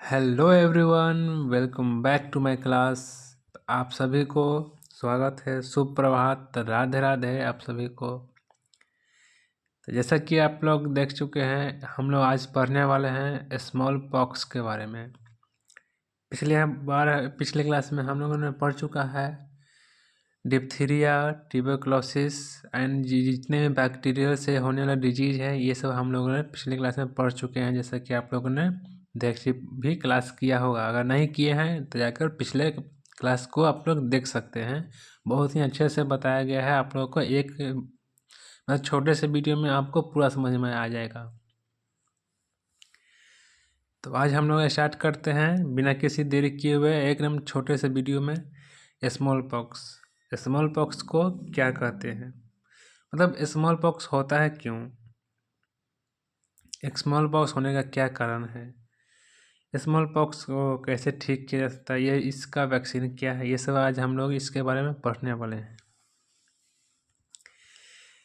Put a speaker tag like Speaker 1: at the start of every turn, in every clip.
Speaker 1: Hello everyone, welcome back to my class. आप सभी को स्वागत है, सुप्रभात, राधे राधे आप सभी को। तो जैसा कि आप लोग देख चुके हैं, हम लोग आज पढ़ने वाले हैं स्मॉल पॉक्स के बारे में। पिछले क्लास में हम लोगों ने पढ़ चुका है डिप्थीरिया, ट्यूबरक्लोसिस एंड जितने भी बैक्टीरिया से होने वाला डिजीज है, ये सब हम लोगों ने पिछले क्लास में पढ़ चुके हैं। जैसा कि आप लोगों ने भी क्लास किया होगा। अगर नहीं किए हैं तो जाकर पिछले क्लास को आप लोग देख सकते हैं। बहुत ही अच्छे से बताया गया है आप लोगों को। एक मतलब छोटे से वीडियो में आपको पूरा समझ में आ जाएगा। तो आज हम लोग स्टार्ट करते हैं बिना किसी देरी किए हुए एकदम छोटे से वीडियो में। स्मॉल पॉक्स, स्मॉल पॉक्स को क्या कहते हैं, मतलब स्मॉल पॉक्स होता है क्यों, एक स्मॉल पॉक्स होने का क्या कारण है, स्मॉल पॉक्स को कैसे ठीक किया जा सकता है, ये इसका वैक्सीन क्या है, ये सब आज हम लोग इसके बारे में पढ़ने वाले हैं।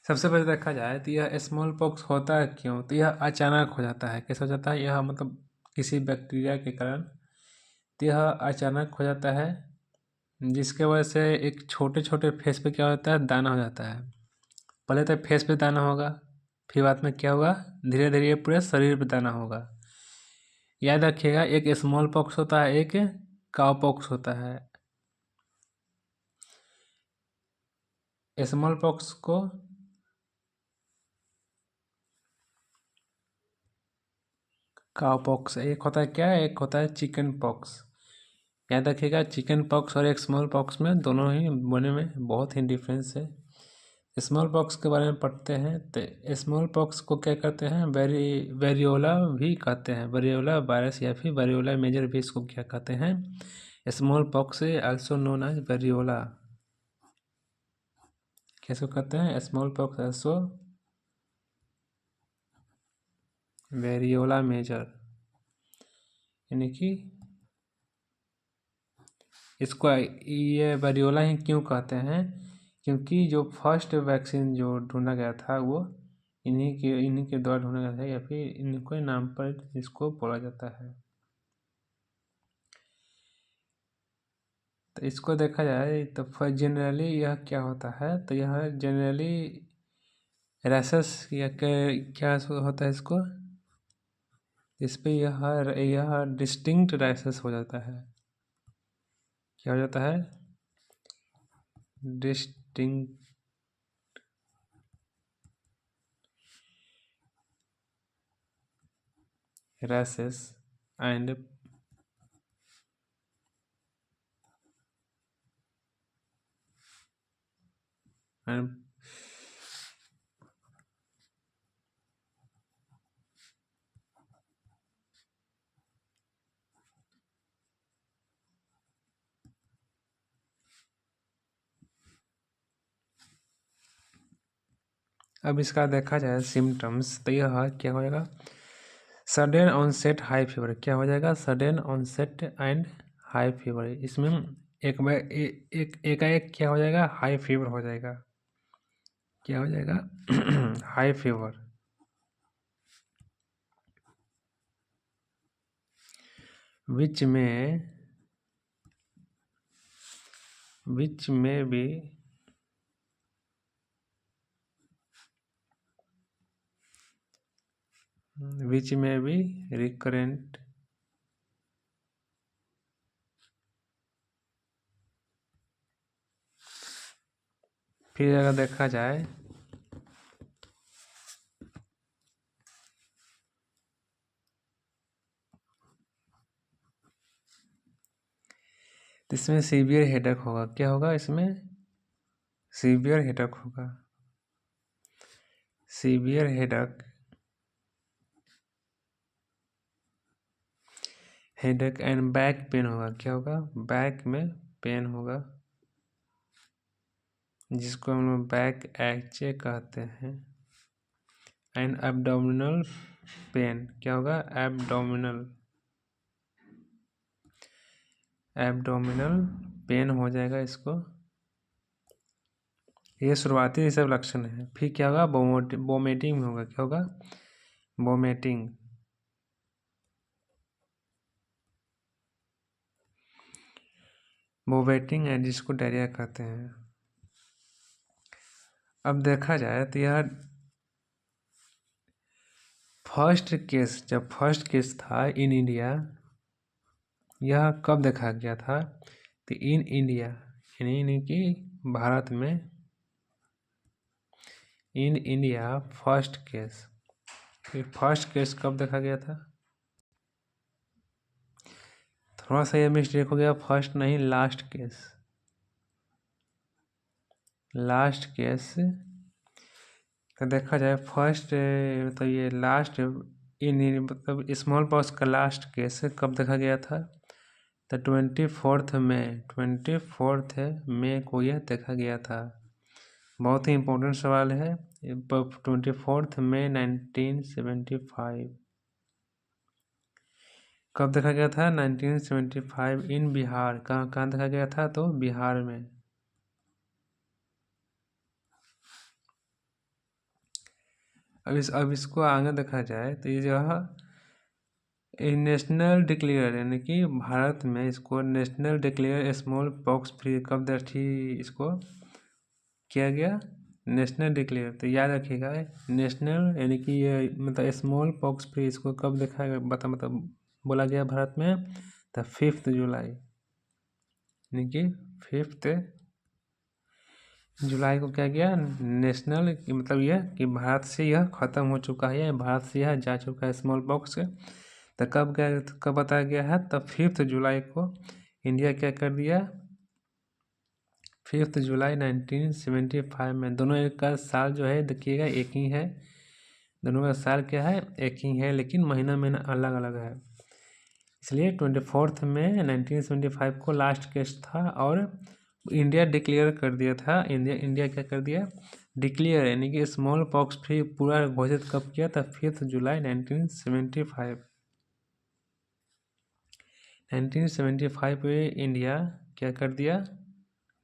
Speaker 1: सबसे पहले देखा जाए तो यह स्मॉल पॉक्स होता है क्यों, तो यह अचानक हो जाता है। कैसे हो जाता है, यह मतलब किसी बैक्टीरिया के कारण तो यह अचानक हो जाता है, जिसके वजह से एक छोटे छोटे फेस पे क्या होता है, दाना हो जाता है। पहले तो फेस पे दाना होगा, फिर बाद में क्या होगा, धीरे धीरे पूरे शरीर पे दाना होगा। याद रखिएगा, एक स्मॉल पॉक्स होता है, एक काव पॉक्स होता है। स्मॉल पॉक्स को काव पॉक्स एक होता है क्या, एक होता है चिकन पॉक्स। याद रखिएगा, चिकन पॉक्स और एक स्मॉल पॉक्स में दोनों ही बने में बहुत ही डिफरेंस है। स्मॉल पॉक्स के बारे में पढ़ते हैं तो स्मॉल पॉक्स को क्या कहते हैं, वेरियोला भी कहते हैं। वेरियोला वायरस या फिर वेरियोला मेजर भी इसको क्या कहते हैं, smallpox also known as variola. कैसे कहते हैं, smallpox also variola major, यानी कि इसको ये वेरियोला ही क्यों कहते हैं, क्योंकि जो फर्स्ट वैक्सीन जो ढूंढा गया था वो इन्हीं के द्वारा ढूंढा गया था, या फिर इनके नाम पर इसको बोला जाता है। तो इसको देखा जाए तो जनरली यह क्या होता है, तो यह जनरली रैशेस या क्या होता है इसको, इस पे यह डिस्टिंक्ट रैशेस हो जाता है। क्या हो जाता है, डिस्टिंक्ट रैशेस एंड अब इसका देखा जाए सिम्टम्स, तो यह क्या हो जाएगा, सडन ऑनसेट हाई फीवर। क्या हो जाएगा, sudden onset and high fever. इसमें एकाएक क्या हो जाएगा, हाई फीवर हो जाएगा। क्या हो जाएगा हाई फीवर। विच में भी रिकरेंट फिर अगर देखा जाए तो इसमें सीवियर हेडेक होगा। क्या होगा, इसमें सीवियर हेडेक होगा। Severe headache and back pain होगा। क्या होगा, बैक में पेन होगा, जिसको हम लोग बैक एक्चे कहते हैं। And abdominal pain. क्या होगा, एब्डोमिनल पेन हो जाएगा इसको। ये शुरुआती सब लक्षण है। फिर क्या होगा, वोमिटिंग होगा। क्या होगा, वोमिटिंग। वोमिटिंग है जिसको डायरिया कहते हैं। अब देखा जाए तो यह जब फर्स्ट केस था इन इंडिया, यह कब देखा गया था? तो इन इंडिया यानी कि भारत में इन इंडिया फर्स्ट केस कब देखा गया था? थोड़ा सा ये मिस्टेक हो गया, फर्स्ट नहीं लास्ट केस तो देखा जाए फर्स्ट मतलब ये लास्ट इन मतलब स्मॉल पॉक्स का लास्ट केस कब देखा गया था? तो 24 मई को यह देखा गया था। बहुत ही इम्पोर्टेंट सवाल है। 24 मई 1975 कब देखा गया था? 1975 इन बिहार। कहाँ देखा गया था? तो बिहार में। अब इसको आगे देखा जाए तो ये जो है नेशनल डिक्लेयर यानी कि भारत में इसको national declare small pox free कब इसको किया गया? National declare. तो याद रखिएगा नेशनल यानी कि ये मतलब स्मॉल पॉक्स फ्री इसको कब देखा मतलब बोला गया भारत में? तो 5 जुलाई यानी कि 5 जुलाई को क्या गया नेशनल मतलब यह कि भारत से यह ख़त्म हो चुका है, भारत से यह जा चुका है स्मॉल पॉक्स। तो कब बताया गया है? तो 5 जुलाई को इंडिया क्या कर दिया? 5 जुलाई 1975 में। दोनों एक का साल जो है देखिएगा एक ही है, दोनों का साल क्या है? एक ही है, लेकिन महीना अलग अलग है। इसलिए 24 में 1975 को लास्ट केस था और इंडिया डिक्लेयर कर दिया था। इंडिया क्या कर दिया? डिक्लेयर यानी कि स्मॉल पॉक्स फ्री पूरा घोषित कब किया था? 5 जुलाई 1975। 1975 में इंडिया क्या कर दिया?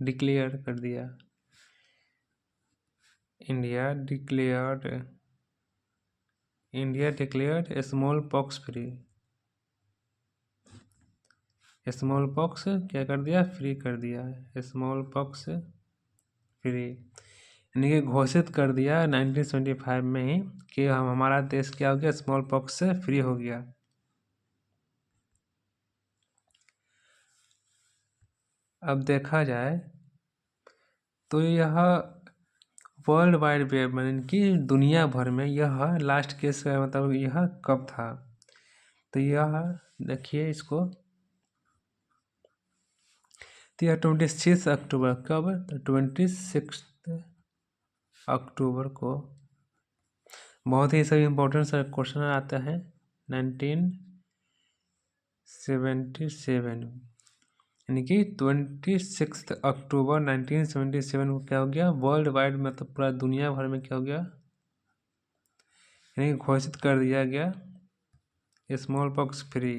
Speaker 1: डिक्लेयर कर दिया। India declared small pox free. Small pox क्या कर दिया? फ्री कर दिया। स्मॉल पॉक्स फ्री यानी कि घोषित कर दिया 1975 में ही कि हमारा देश क्या हो गया? स्मॉल पॉक्स से फ्री हो गया। अब देखा जाए तो यह वर्ल्ड वाइड वेब यानी कि दुनिया भर में यह लास्ट केस मतलब यह कब था? तो यह देखिए इसको तो यह 26 अक्टूबर। कब? तो 26 अक्टूबर को बहुत ही सभी इम्पोर्टेंट क्वेश्चन आता है। 1977 यानी कि 26 अक्टूबर 1977 को क्या हो गया? वर्ल्ड वाइड मतलब पूरा दुनिया भर में क्या हो गया? यानी घोषित कर दिया गया स्मॉल पॉक्स फ्री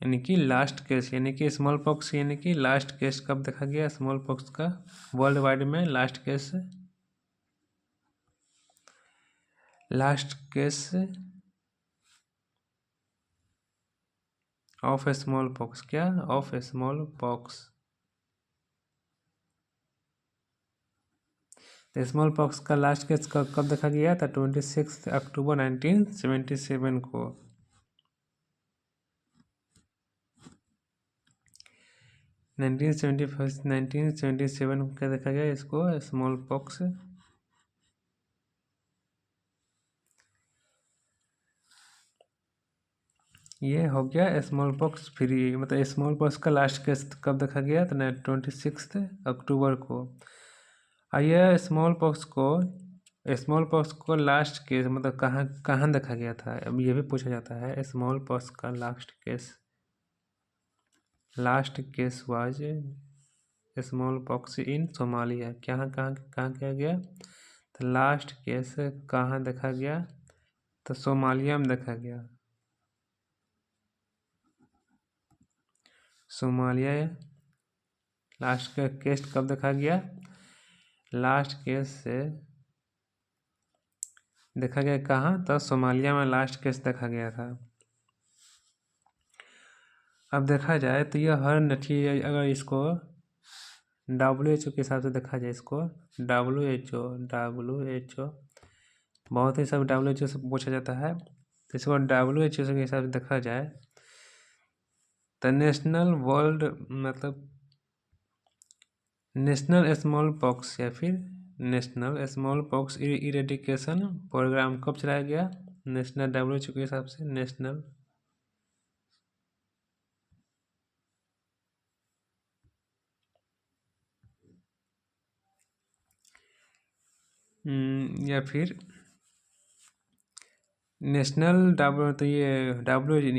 Speaker 1: यानी कि लास्ट केस यानी कि स्मॉल पॉक्स यानी कि लास्ट केस कब देखा गया स्मॉल पॉक्स का वर्ल्ड वाइड में? Last case of smallpox. क्या? Of smallpox. तो स्मॉल पॉक्स का लास्ट केस कब देखा गया था? 26 अक्टूबर 1977 को। 1977 को क्या देखा गया इसको? Small pox. ये हो गया स्मॉल पॉक्स फ्री मतलब स्मॉल पॉक्स का लास्ट केस कब देखा गया? तो 26 अक्टूबर को। आइए स्मॉल पॉक्स को लास्ट केस मतलब कहाँ देखा गया था? अब ये भी पूछा जाता है स्मॉल पॉक्स का last case was small pox in Somalia. कहाँ किया गया? तो लास्ट केस कहाँ देखा गया? तो सोमालिया में देखा गया। सोमालिया लास्ट का केस कब देखा गया? लास्ट केस से देखा गया कहाँ? तो सोमालिया में लास्ट केस देखा गया था। अब देखा जाए तो यह हर नठी, अगर इसको WHO के हिसाब से देखा जाए, इसको WHO बहुत ही सब WHO से पूछा जाता है, तो इसको WHO के हिसाब से देखा जाए तो नेशनल वर्ल्ड मतलब नेशनल स्मॉल पॉक्स या फिर national smallpox eradication programme कब चलाया गया? नेशनल WHO के हिसाब से नेशनल या फिर नेशनल तो ये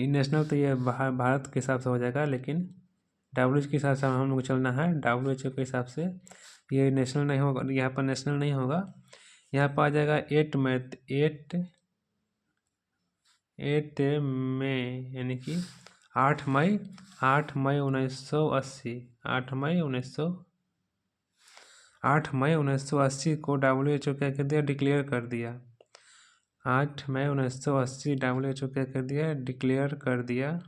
Speaker 1: नेशनल तो ये भारत के हिसाब से हो जाएगा, लेकिन WHO के हिसाब से हम लोग को चलना है। WHO के हिसाब से ये नेशनल नहीं होगा, यहाँ पर नेशनल नहीं होगा, यहाँ पर आ जाएगा 8 मई यानी कि 8 मई 1980 8 मई 1980 को WHO क्या कर दिया? डिक्लेयर कर दिया। 8 मई 1980 WHO क्या कर दिया? डिक्लेयर कर दिया,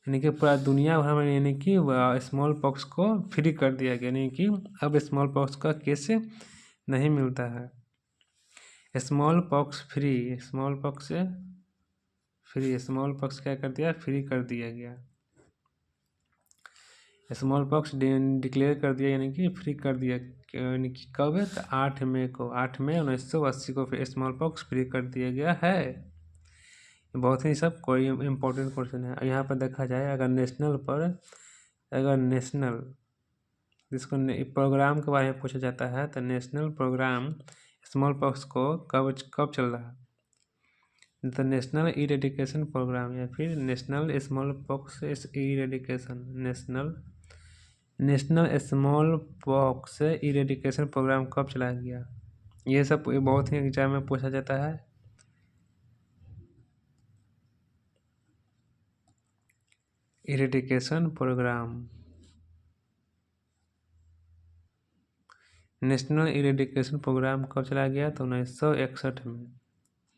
Speaker 1: यानी कि पूरा दुनिया भर में यानी कि स्मॉल पॉक्स को फ्री कर दिया गया, यानी कि अब स्मॉल पॉक्स का केस नहीं मिलता है। स्मॉल पॉक्स क्या कर दिया? फ्री कर दिया गया। स्मॉल पॉक्स डिक्लेयर कर दिया, यानी कि फ्री कर दिया, यानी कि कब है? तो 8 मई 1980 को फिर स्मॉल पॉक्स फ्री कर दिया गया है। बहुत ही सब कोई इम्पोर्टेंट क्वेश्चन है। यहाँ पर देखा जाए अगर नेशनल जिसको प्रोग्राम के बारे में पूछा जाता है, तो नेशनल प्रोग्राम स्मॉल पॉक्स को कब चल रहा है? तो नेशनल इरेडिकेशन प्रोग्राम या फिर national smallpox eradication national smallpox eradication programme कब चलाया गया? ये सब बहुत ही एग्जाम में पूछा जाता है। Eradication programme national eradication programme कब चलाया गया? तो 1961 में।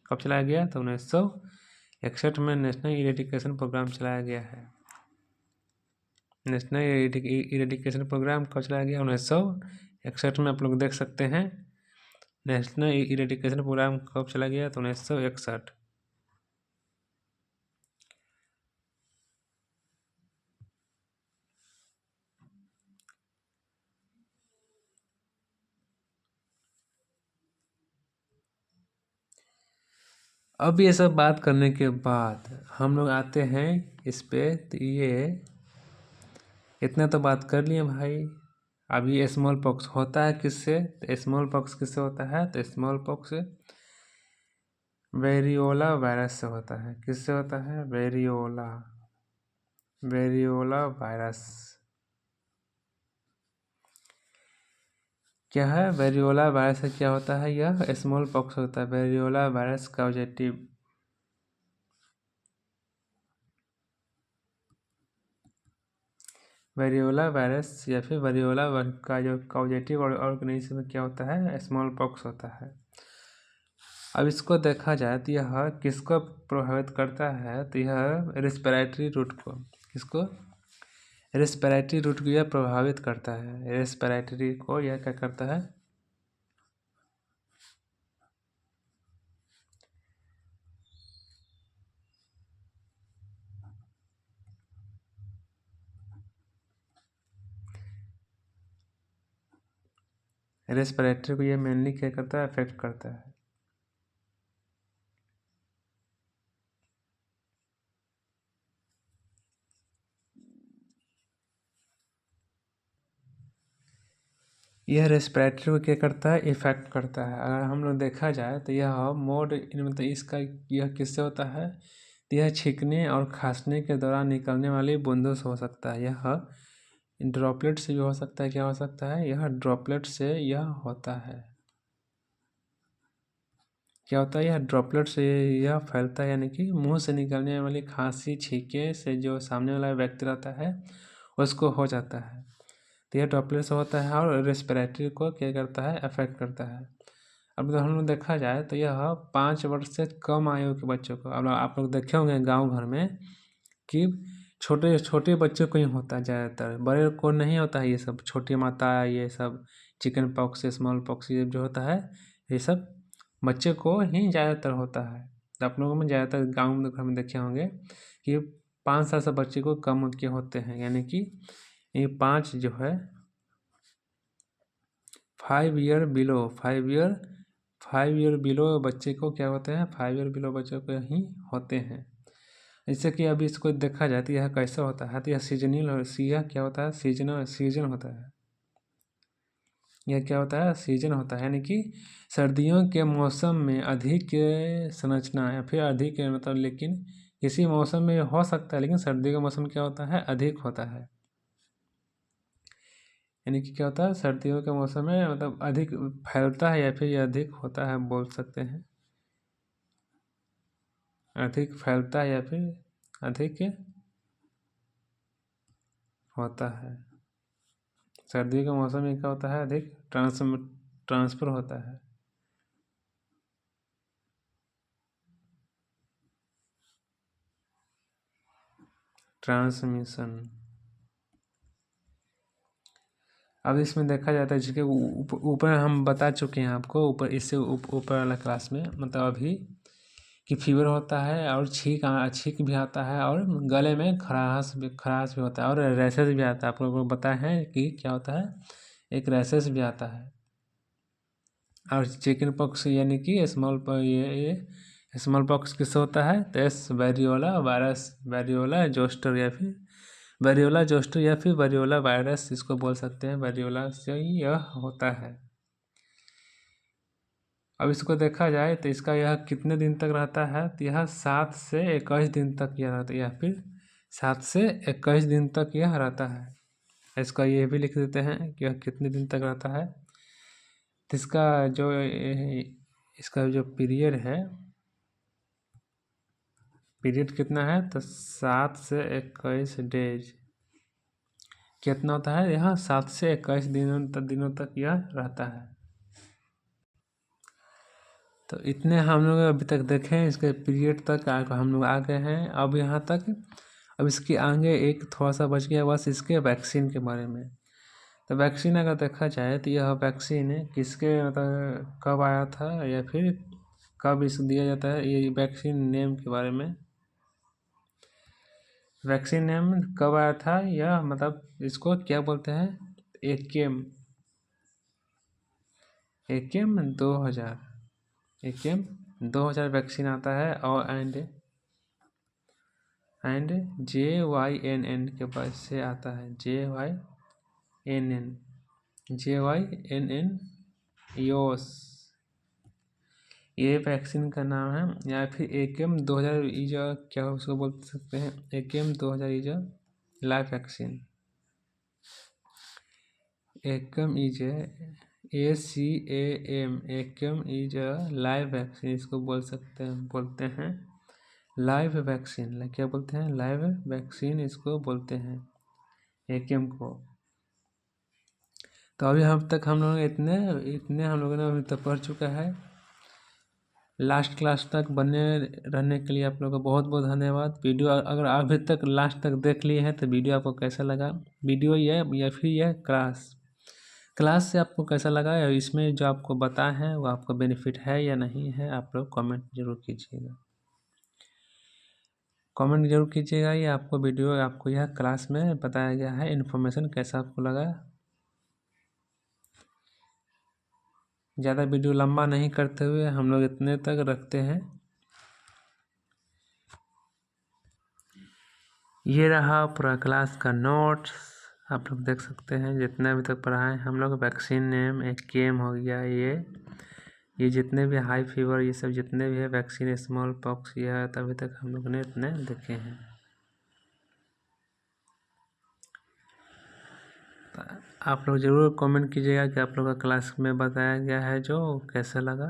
Speaker 1: कब चलाया गया? तो 1961 में नेशनल इरेडिकेशन प्रोग्राम चलाया गया है। नेशनल इरेडिकेशन प्रोग्राम कब चलाया गया? 1961 में। आप लोग देख सकते हैं नेशनल इरेडिकेशन प्रोग्राम कब चला गया? तो 1961। अब ये सब बात करने के बाद हम लोग आते हैं इस पे, तो ये इतना तो बात कर लिए भाई। अभी स्मॉल पॉक्स होता है किससे? तो स्मॉल पॉक्स किससे होता है? तो स्मॉल पॉक्स वेरियोला वायरस से होता है। किससे होता है? Variola virus. क्या है? वेरियोला वायरस से क्या होता है? यह स्मॉल पॉक्स होता है। Variola virus causative variola virus या फिर वेरियोला का जो कॉजेटिव ऑर्गेनिज्म में क्या होता है? स्मॉल पॉक्स होता है। अब इसको देखा जाए तो यह किसको प्रभावित करता है? तो यह रेस्पिरेटरी रूट को। किसको? रेस्पिरेटरी रूट को यह प्रभावित करता है। रेस्पिरेटरी को यह क्या करता है? रेस्पिरेटरी को यह मेनली क्या करता है? अफेक्ट करता है। यह रेस्पिरेटरी को क्या करता है? इफेक्ट करता है। अगर हम लोग देखा जाए तो यह मोड मतलब इसका यह किससे होता है? तो यह छींकने और खांसने के दौरान निकलने वाली बूंदों से हो सकता है। यह ड्रॉपलेट से भी हो सकता है। क्या हो सकता है? यह ड्रॉपलेट से यह होता है। क्या होता है? यह ड्रॉपलेट से यह फैलता है, यानी कि मुंह से निकलने वाली खांसी छींके से जो सामने वाला व्यक्ति रहता है उसको हो जाता है। तो यह ड्रॉपलेट से होता है और रेस्पिरेटरी को क्या करता है? अफेक्ट करता है। अब तो हम लोग देखा जाए तो यह 5 वर्ष से कम आयु के बच्चों को, अब आप लोग देखे होंगे गाँव घर में कि छोटे छोटे बच्चों को ही होता है ज़्यादातर, बड़े को नहीं होता है ये सब। छोटी माता ये सब चिकन पॉक्स स्मॉल पॉक्स ये जो होता है ये सब बच्चे को ही ज़्यादातर होता है। तो आप लोगों में ज़्यादातर गाँव में घर में देखे होंगे कि 5 साल से बच्चे को कम के होते हैं, यानी कि ये 5 जो है 5 ईयर बिलो बच्चे को क्या होते हैं, 5 ईयर बिलो बच्चे को ही होते हैं। जैसे कि अभी इसको देखा जाए तो यह कैसा होता है, तो यह सीजनल यह क्या होता है, सीजन होता है। यह क्या होता है, सीजन होता है, यानी कि सर्दियों के मौसम में अधिक संरचना या फिर अधिक मतलब, लेकिन किसी मौसम में हो सकता है, लेकिन सर्दी का मौसम क्या होता है, अधिक होता है। यानी कि क्या होता है, सर्दियों के मौसम में मतलब अधिक फैलता है या फिर अधिक होता है, बोल सकते हैं अधिक फैलता है या फिर अधिक होता है। सर्दी के मौसम में क्या होता है, अधिक ट्रांसफर होता है। ट्रांसमिशन। अब इसमें देखा जाता है जिसके ऊपर हम बता चुके हैं आपको, ऊपर इससे ऊपर वाला क्लास में, मतलब अभी कि फीवर होता है और छींक भी आता है और गले में खराश भी होता है और रैसेस भी आता है। आप लोगों को पता है कि क्या होता है, एक रैसेस भी आता है। और चिकन पॉक्स यानी कि ये स्मॉल पॉक्स किससे होता है, तो वेरियोला वायरस, वेरियोला जोस्टर या फिर वेरियोला वायरस इसको बोल सकते हैं, वेरियोला से यह होता है। अब इसको देखा जाए तो इसका यह कितने दिन तक रहता है, तो यह 7 से 21 दिन तक यह रहता है, या फिर 7 से 21 दिन तक यह रहता है। इसका ये भी लिख देते हैं कि यह कितने दिन तक रहता है। तो इसका जो पीरियड कितना है, तो 7 से 21 डेज कितना होता है, यहाँ 7 से 21 दिनों तक यह रहता है। तो इतने हम लोग अभी तक देखे हैं, इसके पीरियड तक हम लोग आ गए हैं। अब यहाँ तक, अब इसके आगे एक थोड़ा सा बच गया बस, इसके वैक्सीन के बारे में। तो वैक्सीन अगर देखा जाए तो यह वैक्सीन किसके मतलब कब आया था या फिर कब इसको दिया जाता है, ये वैक्सीन नेम के बारे में। वैक्सीन नेम कब आया था, यह मतलब इसको क्या बोलते हैं, एकेम 2000 वैक्सीन आता है। और एंड JYNN के पास से आता है, JYNN योस, ये वैक्सीन का नाम है। या फिर AKM 2000 इज क्या उसको बोल सकते हैं, AKM 2000 is live vaccine. AKM is ACAM is live vaccine, इसको बोलते हैं लाइव वैक्सीन। क्या बोलते हैं, लाइव वैक्सीन इसको बोलते हैं, AKM को। तो अभी हम लोग इतने हम लोगों ने अभी तक पढ़ चुका है। लास्ट क्लास तक बने रहने के लिए आप लोगों का बहुत बहुत धन्यवाद। वीडियो अगर अभी तक लास्ट तक देख लिए हैं तो वीडियो आपको कैसा लगा, वीडियो या फिर यह क्लास से आपको कैसा लगा, या इसमें जो आपको बताए हैं वो आपको बेनिफिट है या नहीं है, आप लोग कमेंट जरूर कीजिएगा। कमेंट जरूर कीजिएगा ये आपको यह क्लास में बताया गया है इन्फॉर्मेशन कैसा आपको लगा। ज़्यादा वीडियो लंबा नहीं करते हुए हम लोग इतने तक रखते हैं। ये रहा पूरा क्लास का नोट्स, आप लोग देख सकते हैं जितने अभी तक पढ़ाए हम लोग। वैक्सीन नेम AKM हो गया, ये जितने भी हाई फीवर ये सब जितने भी है वैक्सीन, स्मॉल पॉक्स, यह अभी तक हम लोग ने इतने देखे हैं। आप लोग ज़रूर कमेंट कीजिएगा कि आप लोग का क्लास में बताया गया है जो कैसा लगा।